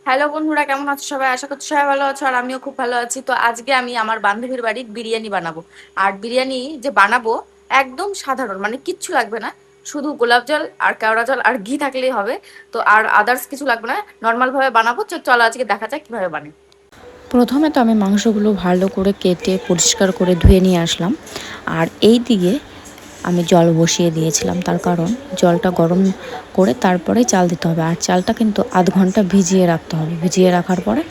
Hello বন্ধুরা, কেমন আছো সবাই? আশা করছি সবাই ভালো আছো, আর আমিও খুব ভালো আছি। তো আজকে আমি আমার বান্ধবীর বাড়ির বিরিয়ানি বানাবো। আর বিরিয়ানি যে বানাবো একদম সাধারণ, মানে কিচ্ছু লাগবে না। শুধু গোলাপ জল আর কেওড়া জল আর ঘি থাকলেই হবে। তো আর আদার্স কিছু লাগবে না, নর্মাল ভাবে বানাবো। চলো আজকে দেখা যাক কিভাবে বানাই। প্রথমে তো আমি মাংসগুলো ভালো করে কেটে পরিষ্কার করে ধুয়ে নিয়ে আসলাম। আর এই দিকে আমি জল বসিয়ে দিয়েছিলাম, তার কারণ জলটা গরম করে তারপরে চাল দিতে হবে। আর চালটা কিন্তু আধ ঘন্টা ভিজিয়ে রাখতে হবে। ভিজিয়ে রাখার পরে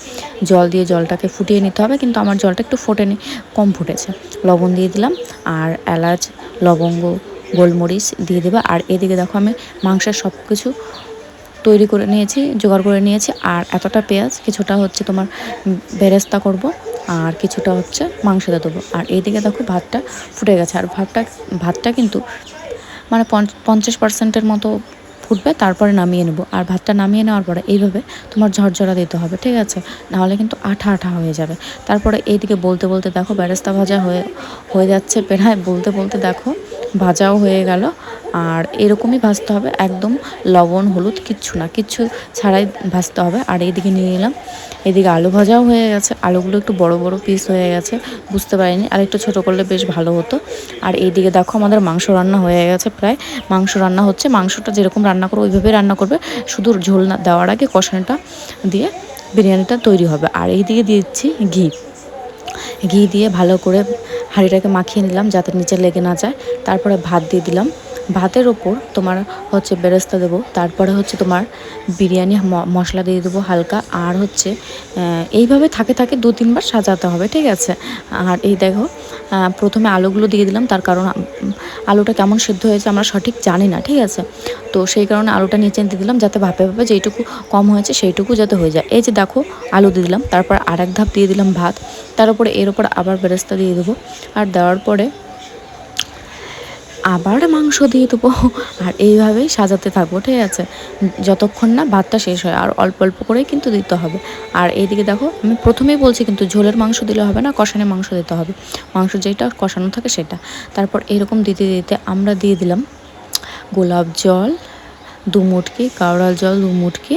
জল দিয়ে জলটাকে ফুটিয়ে নিতে হবে, কিন্তু আমার জলটা একটু ফোটেনি, কম ফুটেছে। লবণ দিয়ে দিলাম, আর এলাচ, লবঙ্গ, গোলমরিচ দিয়ে দেবে। আর এদিকে দেখো আমি মাংসের সব কিছু তৈরি করে নিয়েছি, জোগাড় করে নিয়েছি। আর এতটা পেঁয়াজ, কিছুটা হচ্ছে তোমার বেরেস্তা করব, আর কিছুটা হচ্ছে মাংসতে দেবো। আর এইদিকে দেখো ভাতটা ফুটে গেছে। আর ভাতটা কিন্তু মানে 50% মতো ফুটবে, তারপরে নামিয়ে নেব। আর ভাতটা নামিয়ে নেওয়ার পরে এইভাবে তোমার ঝরঝরা দিতে হবে, ঠিক আছে? নাহলে কিন্তু আঠা আঠা হয়ে যাবে। তারপরে এইদিকে বলতে বলতে দেখো বেরেস্তা ভাজা হয়ে হয়ে যাচ্ছে প্রায়। বলতে বলতে দেখো ভাজাও হয়ে গেল। আর এরকমই ভাজতে হবে, একদম লবণ হলুদ কিচ্ছু না, কিচ্ছু ছাড়াই ভাজতে হবে। আর এইদিকে নিয়ে নিলাম, এদিকে আলু ভাজাও হয়ে গেছে। আলুগুলো একটু বড় বড় পিস হয়ে গেছে, বুঝতে পারিনি, আর একটু ছোটো করলে বেশ ভালো হতো। আর এইদিকে দেখো আমাদের মাংস রান্না হয়ে গেছে প্রায়। মাংস রান্না হচ্ছে, মাংসটা যেরকম রান্না করো ওইভাবেই রান্না করবে, শুধু ঝোল না দেওয়ার আগে কষানোটা দিয়ে বিরিয়ানিটা তৈরি হবে। আর এইদিকে দিচ্ছি ঘি। ঘি দিয়ে ভালো করে হাঁড়িটাকে মাখিয়ে নিলাম যাতে নিচে লেগে না যায়। তারপরে ভাত দিয়ে দিলাম। ভাতের ওপর তোমার হচ্ছে বেরেস্তা দেবো, তারপরে হচ্ছে তোমার বিরিয়ানি মশলা দিয়ে দেবো হালকা। আর হচ্ছে এইভাবে থাকে থাকে 2-3 বার সাজাতে হবে, ঠিক আছে? আর এই দেখো প্রথমে আলুগুলো দিয়ে দিলাম, তার কারণ আলুটা কেমন সিদ্ধ হয়েছে আমরা সঠিক জানি না, ঠিক আছে? তো সেই কারণে আলুটা নিচে দিয়ে দিলাম, যাতে ভাপে ভাপে যেইটুকু কম হয়েছে সেইটুকু যাতে হয়ে যায়। এই যে দেখো আলু দিয়ে দিলাম, তারপর আরেক ধাপ দিয়ে দিলাম ভাত, তার উপরে এর উপর আবার বেরেস্তা দিয়ে দেবো। আর দেওয়ার পরে আবার মাংস দিয়ে দেবো। আর এইভাবেই সাজাতে থাকবো, ঠিক আছে? যতক্ষণ না ভাতটা শেষ হয়। আর অল্প অল্প করেই কিন্তু দিতে হবে। আর এইদিকে দেখো আমি প্রথমেই বলছি কিন্তু ঝোলের মাংস দিলে হবে না, কষানো মাংস দিতে হবে। মাংস যেটা কষানো থাকে সেটা। তারপর এরকম দিতে দিতে আমরা দিয়ে দিলাম গোলাপ জল 2 মুটকি, কাওড়া জল 2 মুটকি,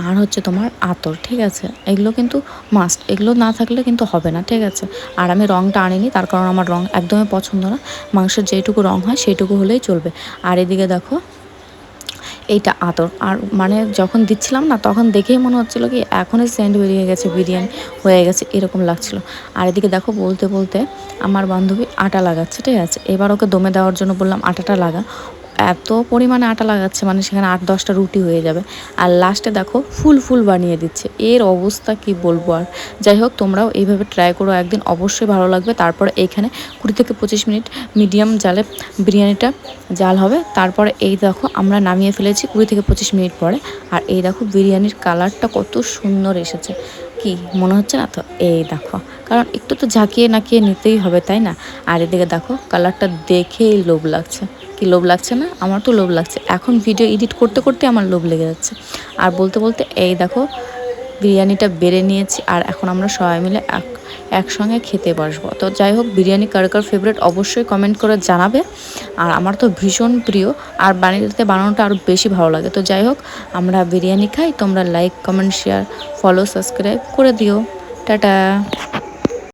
আর হচ্ছে তোমার আতর, ঠিক আছে? এগুলো কিন্তু মাস্ট, এগুলো না থাকলে কিন্তু হবে না, ঠিক আছে? আর আমি রঙটা আনিনি, তার কারণ আমার রঙ একদমই পছন্দ না। মাংসের যেইটুকু রঙ হয় সেইটুকু হলেই চলবে। আর এদিকে দেখো এইটা আতর। আর মানে যখন দিচ্ছিলাম না তখন দেখেই মনে হচ্ছিলো কি এখনই সেন্ট বেরিয়ে গেছে, বিরিয়ানি হয়ে গেছে, এরকম লাগছিল। আর এদিকে দেখো বলতে বলতে আমার বান্ধবী আটা লাগাচ্ছে, ঠিক আছে? এবার ওকে দমে দেওয়ার জন্য বললাম আটাটা লাগা। এত পরিমাণে আটা লাগাচ্ছে মানে সেখানে 8-10টা রুটি হয়ে যাবে। আর লাস্টে দেখো ফুল ফুল বানিয়ে দিচ্ছে, এর অবস্থা কি বলবো আর। যাই হোক তোমরাও এইভাবে ট্রাই করো একদিন, অবশ্যই ভালো লাগবে। তারপরে এইখানে 20 থেকে 25 মিনিট মিডিয়াম জালে বিরিয়ানিটা জাল হবে। তারপরে এই দেখো আমরা নামিয়ে ফেলেছি 20 থেকে 25 মিনিট পরে। আর এই দেখো বিরিয়ানির কালারটা কত সুন্দর এসেছে, কি মনে হচ্ছে না? তো এই দেখো, কারণ একটু তো ঝাঁকিয়ে নাকিয়ে নিতেই হবে, তাই না? আর এদিকে দেখো কালারটা দেখেই লোভ লাগছে। কি লোভ লাগছে না? আমার তো লোভ লাগছে, এখন ভিডিও এডিট করতে করতে আমার লোভ লেগে যাচ্ছে। আর বলতে বলতে এই দেখো বিরিয়ানিটা বেড়ে নিয়েছি। আর এখন আমরা সবাই মিলে একসঙ্গে খেতে বসবো। তো যাই হোক, বিরিয়ানি কার কার ফেভারিট অবশ্যই কমেন্ট করে জানাবে। আর আমার তো ভীষণ প্রিয়, আর বাড়িতে বানানোটা আরও বেশি ভালো লাগে। তো যাই হোক, আমরা বিরিয়ানি খাই, তোমরা like comment share follow subscribe করে দিও। টাটা।